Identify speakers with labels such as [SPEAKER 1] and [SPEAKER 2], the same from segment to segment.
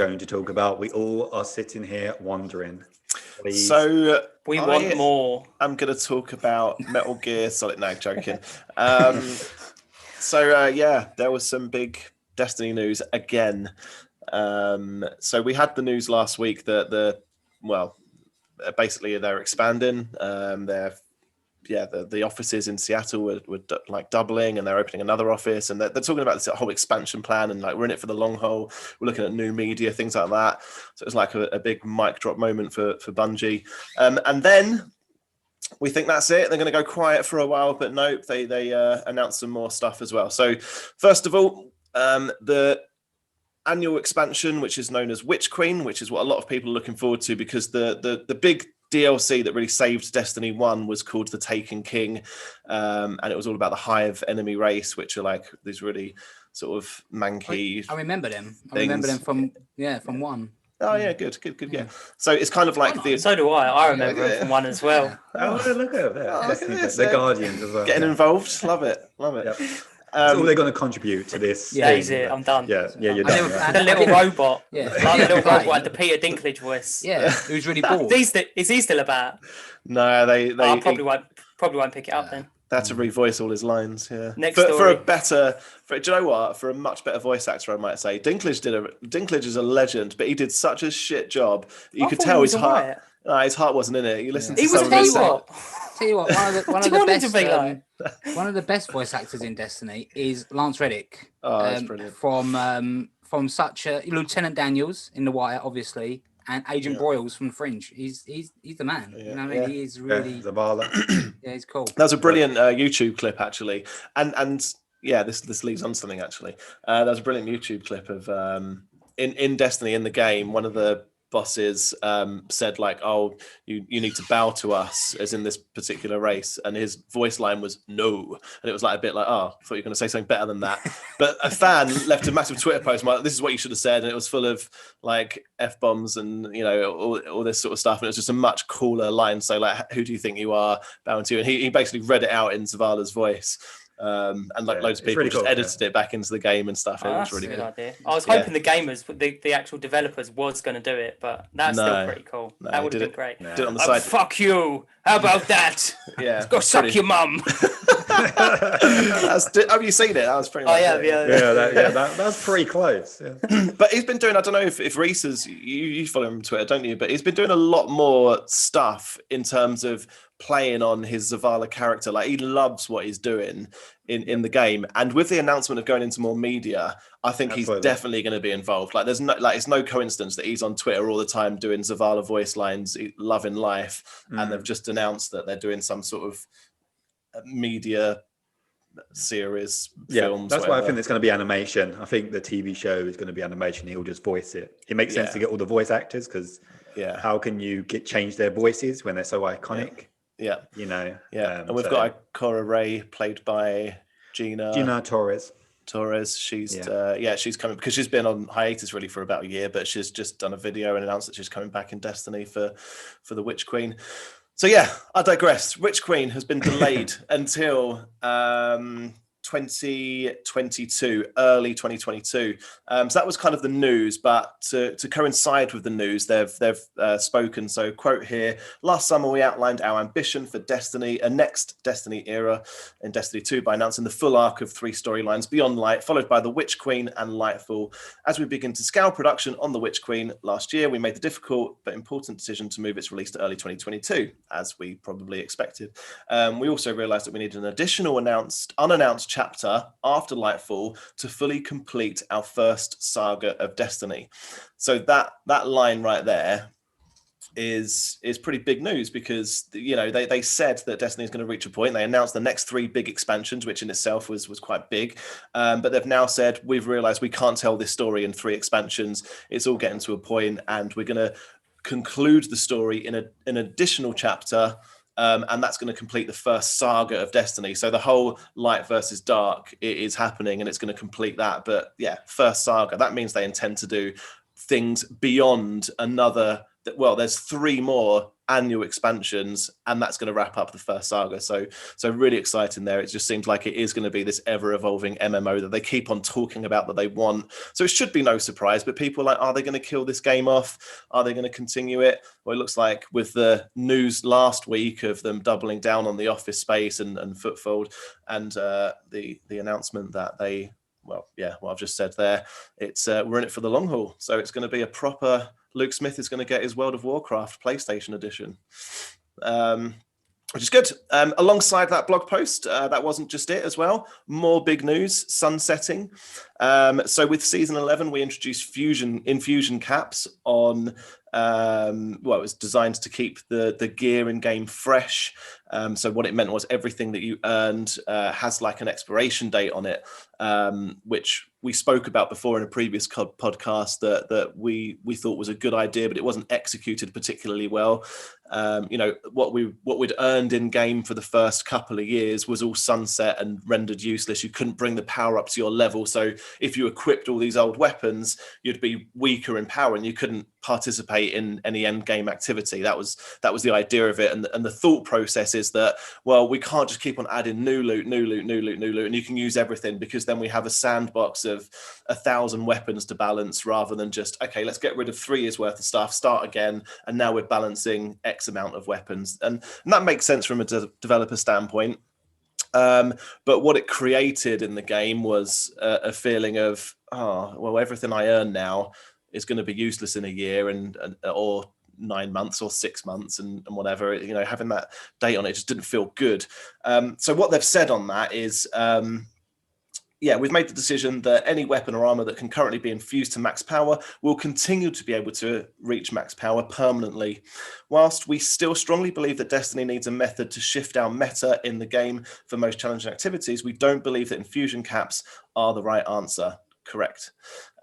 [SPEAKER 1] going to talk about? We all are sitting here wondering. Please.
[SPEAKER 2] So
[SPEAKER 3] we want more.
[SPEAKER 2] I'm going to talk about Metal Gear Solid. No, joking. There was some big Destiny news again. So we had the news last week that basically they're expanding. The offices in Seattle were like doubling, and they're opening another office, and they're talking about this whole expansion plan, and like we're in it for the long haul. We're looking at new media, things like that. So it was like a big mic drop moment for Bungie. And then we think that's it. They're going to go quiet for a while, but nope, they announced some more stuff as well. So first of all, the annual expansion, which is known as Witch Queen, which is what a lot of people are looking forward to, because the big DLC that really saved Destiny 1 was called The Taken King, and it was all about the Hive enemy race, which are like these really sort of manky.
[SPEAKER 4] I remember them. I remember them from one.
[SPEAKER 2] Oh yeah, good. Yeah. So it's kind of like
[SPEAKER 3] So do I. I remember them from one as well.
[SPEAKER 1] Oh, look at that! The Guardians as well.
[SPEAKER 2] Getting involved, love it.
[SPEAKER 1] Yep. That's all they're going to contribute to this.
[SPEAKER 3] Yeah, is it? I'm done.
[SPEAKER 1] Yeah, you're done.
[SPEAKER 3] The little robot. Yeah, like the little robot, the Peter Dinklage voice.
[SPEAKER 4] Yeah, it was really bored.
[SPEAKER 3] Is he still about?
[SPEAKER 2] No, they
[SPEAKER 3] probably won't pick it up then.
[SPEAKER 2] They had to revoice all his lines. Yeah.
[SPEAKER 3] Next
[SPEAKER 2] for
[SPEAKER 3] story.
[SPEAKER 2] Do you know what? For a much better voice actor, I might say Dinklage is a legend, but he did such a shit job. You could tell his heart. His heart wasn't in it. You listen to some of his songs.
[SPEAKER 4] Tell you what, one of the best voice actors in Destiny is Lance Reddick.
[SPEAKER 2] Oh, that's brilliant.
[SPEAKER 4] From such a Lieutenant Daniels in The Wire, obviously, and Agent Broyles from Fringe. He's the man.
[SPEAKER 2] Yeah.
[SPEAKER 4] You know what I mean? He is really
[SPEAKER 1] Zavala.
[SPEAKER 4] Yeah, he's cool.
[SPEAKER 2] That was a brilliant YouTube clip actually, and yeah, this leads on to something actually. That was a brilliant YouTube clip of in Destiny in the game. One of the bosses said like, "Oh, you need to bow to us," as in this particular race, and his voice line was "no," and it was like a bit like, "Oh, I thought you were going to say something better than that." But a fan left a massive Twitter post like, "This is what you should have said," and it was full of like F-bombs and all this sort of stuff, and it was just a much cooler line. So like, "Who do you think you are bowing to?" And he basically read it out in Zavala's voice. And like loads of people really just edited it back into the game and stuff. It was really good.
[SPEAKER 3] Idea. I was hoping the gamers, the actual developers, was going to do it, but that's still pretty cool. That would have been great.
[SPEAKER 2] Did it on the side.
[SPEAKER 3] Fuck you! How about that?
[SPEAKER 2] Yeah,
[SPEAKER 3] go suck your mum.
[SPEAKER 2] Have you seen it? That was pretty.
[SPEAKER 1] That's pretty close. Yeah.
[SPEAKER 2] But he's been doing. I don't know if Reese is. You follow him on Twitter, don't you? But he's been doing a lot more stuff in terms of playing on his Zavala character. Like he loves what he's doing in the game, and with the announcement of going into more media, I think he's definitely going to be involved. Like there's it's no coincidence that he's on Twitter all the time doing Zavala voice lines, loving life, and they've just announced that they're doing some sort of media series, films.
[SPEAKER 1] That's why I think it's going to be animation. I think the TV show is going to be animation. He'll just voice it. It makes sense to get all the voice actors because how can you change their voices when they're so iconic?
[SPEAKER 2] Yeah, and we've got Ikora Ray played by Gina
[SPEAKER 1] Torres.
[SPEAKER 2] She's she's coming because she's been on hiatus really for about a year, but she's just done a video and announced that she's coming back in Destiny for the Witch Queen. So yeah, I digress. Witch Queen has been delayed until 2022, early 2022. So that was kind of the news, but to coincide with the news, they've spoken. So quote here, last summer we outlined our ambition for Destiny, a next Destiny era in Destiny 2 by announcing the full arc of 3 storylines Beyond Light, followed by the Witch Queen and Lightfall. As we begin to scale production on the Witch Queen last year, we made the difficult but important decision to move its release to early 2022, as we probably expected. We also realized that we needed an additional unannounced chapter after Lightfall to fully complete our first saga of Destiny. So that line right there is pretty big news because they said that Destiny is going to reach a point. They announced the next 3 big expansions, which in itself was quite big, but they've now said we've realized we can't tell this story in 3 expansions. It's all getting to a point, and we're going to conclude the story in an additional chapter. And that's going to complete the first saga of Destiny. So the whole light versus dark is happening, and it's going to complete that. But yeah, first saga. That means they intend to do things beyond another there's 3 more annual expansions, and that's going to wrap up the first saga. So really exciting there. It just seems like it is going to be this ever-evolving MMO that they keep on talking about that they want. So it should be no surprise, but people are like, are they going to kill this game off? Are they going to continue it? Well, it looks like with the news last week of them doubling down on the office space and Footfold, and the announcement that they, well, yeah, what I've just said there, it's we're in it for the long haul. So it's going to be a proper, Luke Smith is going to get his World of Warcraft PlayStation edition, which is good. Alongside that blog post, that wasn't just it as well. More big news, sunsetting. So with Season 11, we introduced infusion caps on, it was designed to keep the gear in game fresh. So what it meant was everything that you earned has like an expiration date on it, which we spoke about before in a previous podcast that we thought was a good idea, but it wasn't executed particularly well. What we'd earned in game for the first couple of years was all sunset and rendered useless. You couldn't bring the power up to your level. So if you equipped all these old weapons, you'd be weaker in power and you couldn't participate in any end game activity. That was the idea of it. And the thought process is that, well, we can't just keep on adding new loot, and you can use everything, because then we have a sandbox of 1,000 weapons to balance, rather than just, okay, let's get rid of 3 years worth of stuff, start again, and now we're balancing X amount of weapons. And that makes sense from a developer standpoint. But what it created in the game was a feeling of, everything I earn now is going to be useless in a year or 9 months or 6 months and whatever. Having that date on it just didn't feel good. So what they've said on that is, we've made the decision that any weapon or armor that can currently be infused to max power will continue to be able to reach max power permanently. Whilst we still strongly believe that Destiny needs a method to shift our meta in the game for most challenging activities, we don't believe that infusion caps are the right answer. Correct.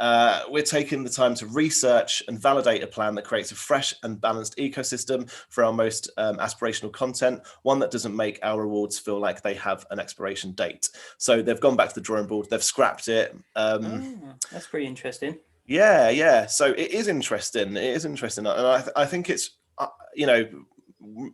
[SPEAKER 2] We're taking the time to research and validate a plan that creates a fresh and balanced ecosystem for our most aspirational content, one that doesn't make our rewards feel like they have an expiration date. So they've gone back to the drawing board. They've scrapped it.
[SPEAKER 3] That's pretty interesting.
[SPEAKER 2] Yeah. So it is interesting. And I think it's,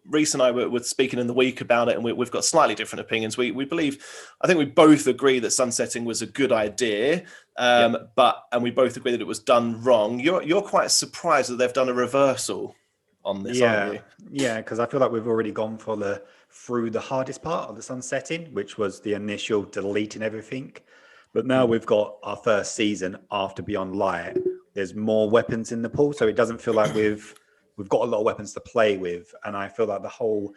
[SPEAKER 2] Reese and I were speaking in the week about it, and we've got slightly different opinions. We believe, I think we both agree that sunsetting was a good idea, but we both agree that it was done wrong. You're quite surprised that they've done a reversal on this, aren't you?
[SPEAKER 1] Yeah, because I feel like we've already gone through the hardest part of the sunsetting, which was the initial deleting everything. But now we've got our first season after Beyond Light. There's more weapons in the pool, so it doesn't feel like we've got a lot of weapons to play with. And I feel like the whole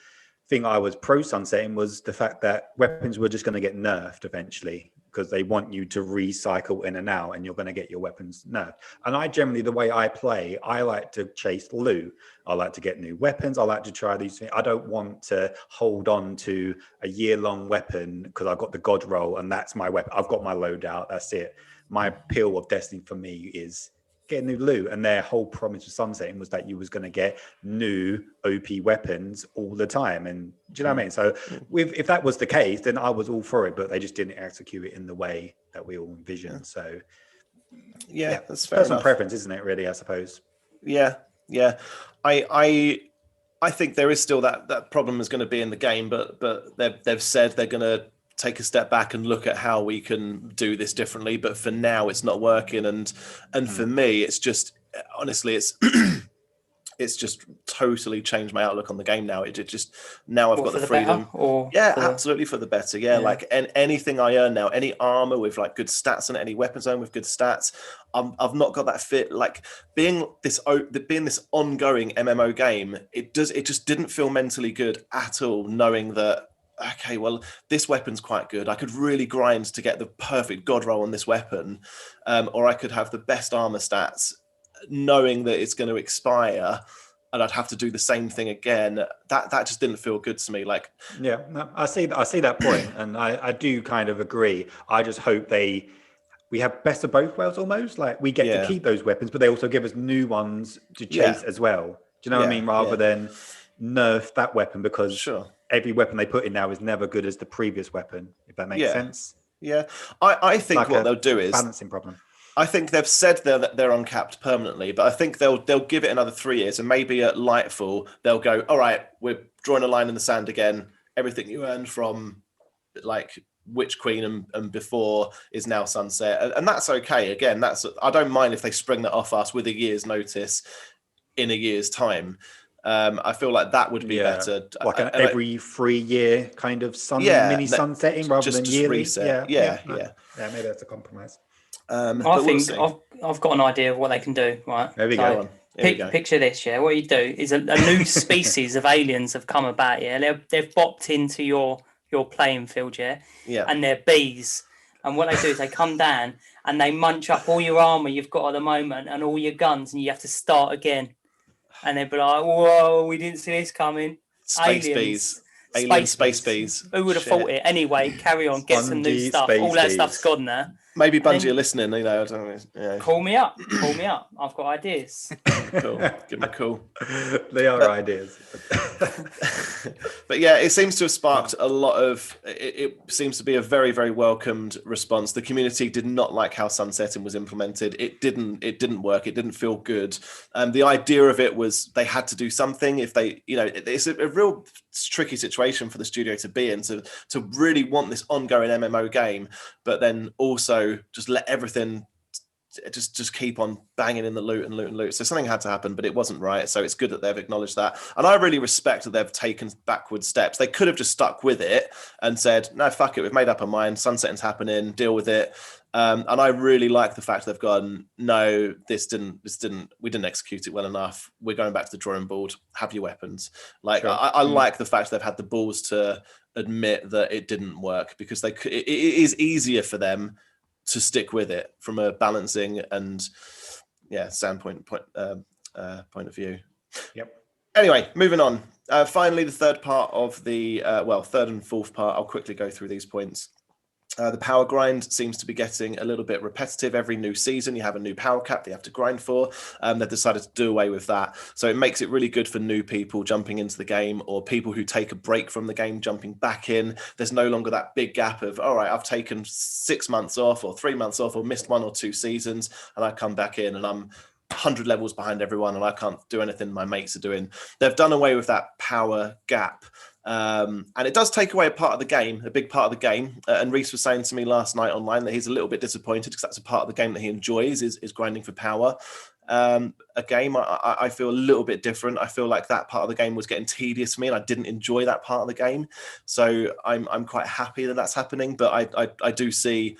[SPEAKER 1] thing I was pro sunsetting was the fact that weapons were just going to get nerfed eventually, because they want you to recycle in and out, and you're going to get your weapons nerfed. And I generally, the way I play, I like to chase loot. I like to get new weapons. I like to try these things. I don't want to hold on to a year-long weapon because I've got the God roll and that's my weapon. I've got my loadout. That's it. My appeal of Destiny for me is get new loot, and their whole promise of sunsetting was that you was going to get new OP weapons all the time. And do you know what I mean? So if that was the case, then I was all for it, but they just didn't execute it in the way that we all envisioned. So
[SPEAKER 2] yeah, that's fair
[SPEAKER 1] personal
[SPEAKER 2] enough.
[SPEAKER 1] preference, isn't it, really, I suppose?
[SPEAKER 2] Yeah I think there is still that problem is going to be in the game, but they've said they're going to take a step back and look at how we can do this differently. But for now, it's not working. And for me, it's just, honestly, it's just totally changed my outlook on the game now. It just, now I've got the freedom. Absolutely for the better. Yeah. Like anything I earn now, any armor with like good stats and any weapons owned with good stats, I've not got that fit. Like being this ongoing MMO game, it just didn't feel mentally good at all, knowing that, okay, well, this weapon's quite good. I could really grind to get the perfect God roll on this weapon, or I could have the best armor stats, knowing that it's going to expire and I'd have to do the same thing again. That just didn't feel good to me. Like,
[SPEAKER 1] yeah, no, I see that point, and I do kind of agree. I just hope we have best of both worlds almost. Like we get to keep those weapons, but they also give us new ones to chase as well. Do you know what I mean? Rather than nerf that weapon, because every weapon they put in now is never good as the previous weapon, if that makes sense.
[SPEAKER 2] Yeah. I think like what they'll do is
[SPEAKER 1] balancing problem.
[SPEAKER 2] I think they've said that they're uncapped permanently, but I think they'll give it another 3 years, and maybe at Lightfall they'll go, all right, we're drawing a line in the sand again. Everything you earned from like Witch Queen and before is now Sunset, and that's okay. Again, I don't mind if they spring that off us with a year's notice in a year's time. I feel like that would be better.
[SPEAKER 1] Like every 3 year kind of mini sunsetting rather than yearly.
[SPEAKER 2] Reset.
[SPEAKER 1] Yeah, maybe that's a compromise.
[SPEAKER 3] I think I've got an idea of what they can do. Right,
[SPEAKER 1] there we go.
[SPEAKER 3] Picture this. Yeah, what you do is a new species of aliens have come about. Yeah, they've bopped into your playing field. Yeah, and they're bees. And what they do is they come down and they munch up all your armor you've got at the moment and all your guns, and you have to start again. And they'd be like, "Whoa, we didn't see this coming."
[SPEAKER 2] Space bees.
[SPEAKER 3] Who would have thought it? Anyway, carry on. Get some new stuff. All that stuff's gone there.
[SPEAKER 2] Maybe Bungie are listening. I don't know.
[SPEAKER 3] Call me up. I've got ideas.
[SPEAKER 2] Cool. Give me a call.
[SPEAKER 1] They are ideas.
[SPEAKER 2] But yeah, it seems to have sparked a lot of. It seems to be a very, very welcomed response. The community did not like how sunsetting was implemented. It didn't work. It didn't feel good. The idea of it was they had to do something. If they, it's a real tricky situation for the studio to be in, to really want this ongoing MMO game, but then also just let everything just keep on banging in the loot. So something had to happen, but it wasn't right. So it's good that they've acknowledged that. And I really respect that they've taken backward steps. They could have just stuck with it and said, no, fuck it. We've made up our mind. Sunsetting's happening. Deal with it. And I really like the fact they've gone, no, we didn't execute it well enough. We're going back to the drawing board. Have your weapons. Like, sure. I like the fact they've had the balls to admit that it didn't work, because it is easier for them to stick with it from a balancing and standpoint point of view.
[SPEAKER 1] Yep.
[SPEAKER 2] Anyway, moving on. Finally, the third part of the third and fourth part. I'll quickly go through these points. The power grind seems to be getting a little bit repetitive. Every new season, you have a new power cap that you have to grind for. They've decided to do away with that. So it makes it really good for new people jumping into the game, or people who take a break from the game jumping back in. There's no longer that big gap of, all right, I've taken 6 months off or 3 months off or missed 1 or 2 seasons, and I come back in and I'm 100 levels behind everyone and I can't do anything my mates are doing. They've done away with that power gap. And it does take away a part of the game, a big part of the game. And Reese was saying to me last night online that he's a little bit disappointed because that's a part of the game that he enjoys, is grinding for power. A game, I feel a little bit different. I feel like that part of the game was getting tedious for me and I didn't enjoy that part of the game. So I'm quite happy that that's happening. But I do see,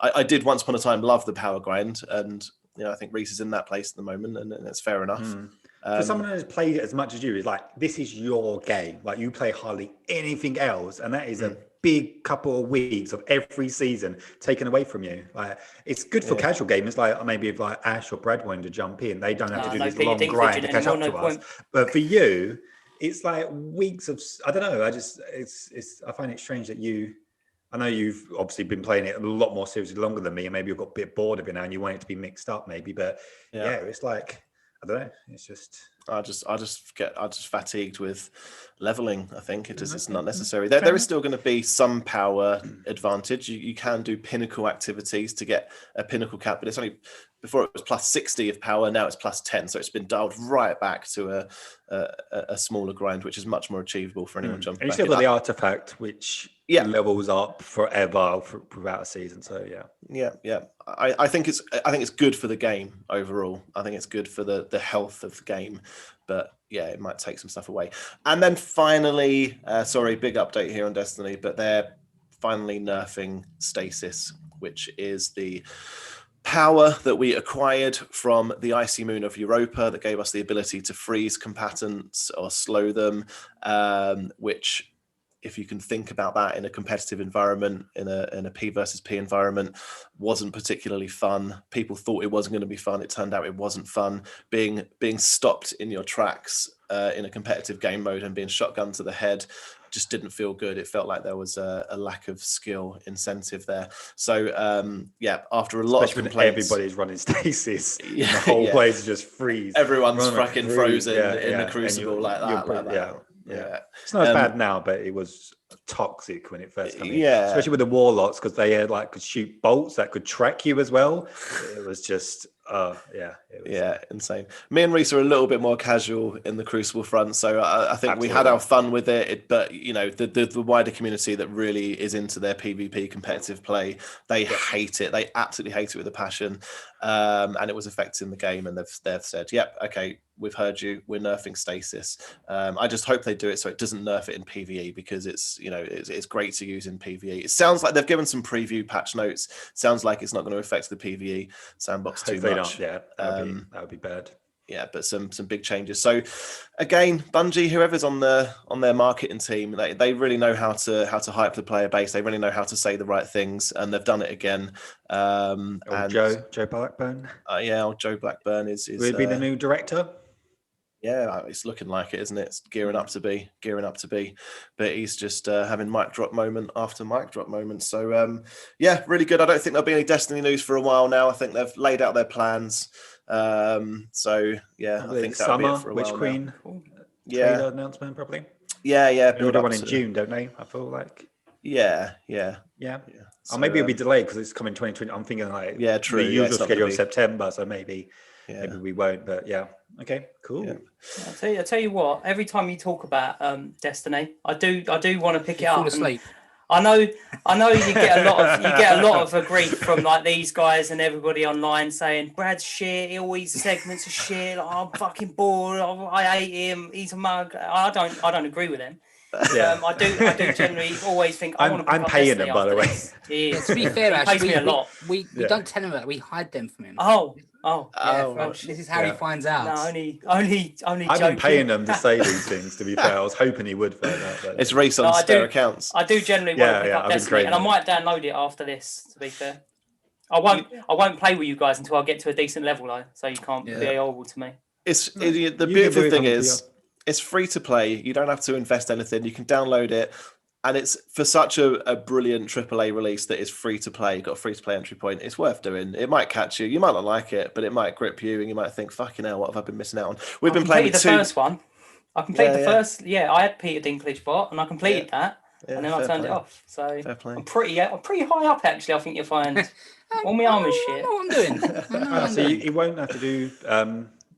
[SPEAKER 2] I did once upon a time love the power grind, and I think Reese is in that place at the moment, and that's fair enough.
[SPEAKER 1] For someone who's played it as much as you, is like, this is your game. Like, you play hardly anything else, and that is a big couple of weeks of every season taken away from you. Like, it's good for casual gamers, like maybe if like Ash or Brad wanted to jump in, they don't have to do this long grind to catch up to us. But for you, it's like weeks of, I don't know. I find it strange that I know you've obviously been playing it a lot more seriously longer than me, and maybe you've got a bit bored of it now and you want it to be mixed up maybe, but it's like, I don't know. It's just I just fatigued with leveling. I think it's not necessary. There is still going to be some power advantage. You can do pinnacle activities to get a pinnacle cap, but it's only, before it was plus 60 of power, now it's plus 10. So it's been dialed right back to a smaller grind, which is much more achievable for anyone jumping. And you still got the artifact, which levels up forever throughout a season. So
[SPEAKER 2] yeah. I think it's good for the game overall. I think it's good for the health of the game, but it might take some stuff away. And then finally, big update here on Destiny, but they're finally nerfing stasis, which is the power that we acquired from the icy moon of Europa that gave us the ability to freeze combatants or slow them, which, if you can think about that in a competitive environment, in a P versus P environment, wasn't particularly fun. People thought it wasn't going to be fun. It turned out it wasn't fun. Being stopped in your tracks in a competitive game mode and being shotgunned to the head just didn't feel good. It felt like there was a lack of skill incentive there. So after a lot of complaints,
[SPEAKER 1] everybody's running stasis, the whole place is just freeze.
[SPEAKER 2] Everyone's fucking frozen in the crucible like that. Yeah.
[SPEAKER 1] It's not as bad now, but it was toxic when it first came in.
[SPEAKER 2] Yeah.
[SPEAKER 1] Especially with the warlocks, because they had could shoot bolts that could track you as well. It was just
[SPEAKER 2] insane. Me and Reese are a little bit more casual in the Crucible front, so I think we had our fun with it. But the wider community that really is into their PvP competitive play, they hate it. They absolutely hate it with a passion, and it was affecting the game. And they've said, "Yep, okay, we've heard you. We're nerfing stasis." I just hope they do it so it doesn't nerf it in PvE, because it's great to use in PvE. It sounds like they've given some preview patch notes. Sounds like it's not going to affect the PvE sandbox too much.
[SPEAKER 1] Yeah, that would be bad.
[SPEAKER 2] Yeah, but some big changes. So again, Bungie, whoever's on their marketing team, they really know how to hype the player base. They really know how to say the right things, and they've done it again.
[SPEAKER 1] Joe Blackburn.
[SPEAKER 2] Joe Blackburn is
[SPEAKER 1] will he be the new director?
[SPEAKER 2] Yeah, it's looking like it, isn't it? It's gearing up to be. But he's just having mic drop moment after mic drop moment. So really good. I don't think there'll be any Destiny news for a while now. I think they've laid out their plans. I think that'll be it for a while. Witch Queen trailer announcement probably. Yeah.
[SPEAKER 1] Build one in June, don't they? I feel like.
[SPEAKER 2] Yeah.
[SPEAKER 1] So, or maybe it'll be delayed because it's coming 2020. I'm thinking
[SPEAKER 2] true.
[SPEAKER 1] The usual schedule of September, so maybe we won't. But okay, cool.
[SPEAKER 2] Yeah.
[SPEAKER 3] I'll tell you what. Every time you talk about Destiny, I do want to pick it up.
[SPEAKER 4] Fall asleep.
[SPEAKER 3] I know you get a lot of grief from these guys and everybody online saying Brad's shit, all these segments are shit, I'm fucking bored, I hate him, he's a mug. I don't agree with them. I do generally always think
[SPEAKER 1] I'm paying them, by the way.
[SPEAKER 4] To be fair, actually,
[SPEAKER 3] pays me a lot.
[SPEAKER 4] We don't tell him that, we hide them from him. This is how he finds out.
[SPEAKER 3] No, only.
[SPEAKER 1] I've been paying them to say these things. To be fair, I was hoping he would find out. But...
[SPEAKER 2] It's Reese on spare accounts.
[SPEAKER 3] I do generally want to pick up Destiny, and I might download it after this. To be fair, I won't play with you guys until I get to a decent level, though. So you can't be horrible to me.
[SPEAKER 2] The beautiful thing is, it's free to play. You don't have to invest anything. You can download it. And it's for such a brilliant AAA release that is free to play. You've got a free to play entry point. It's worth doing. It might catch you. You might not like it, but it might grip you, and you might think, "Fucking hell, what have I been missing out on?" We've been playing with
[SPEAKER 3] the first one. I completed the first. Yeah, I had Peter Dinklage bot, and I completed that, and then I turned it off. So I'm pretty high up actually. I think you'll find all my armor shit.
[SPEAKER 4] I know what I'm doing.
[SPEAKER 1] So he won't have to do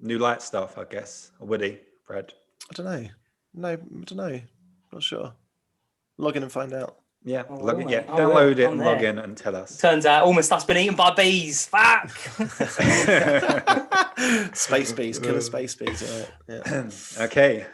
[SPEAKER 1] new light stuff, I guess, or would he, Brad?
[SPEAKER 2] I don't know. No, I don't know. Not sure. Log in and find out.
[SPEAKER 1] Yeah, download it and log in and tell us.
[SPEAKER 3] Turns out all my stuff's been eaten by bees. Fuck!
[SPEAKER 2] Space bees, killer space bees. Right. Yeah.
[SPEAKER 1] Okay.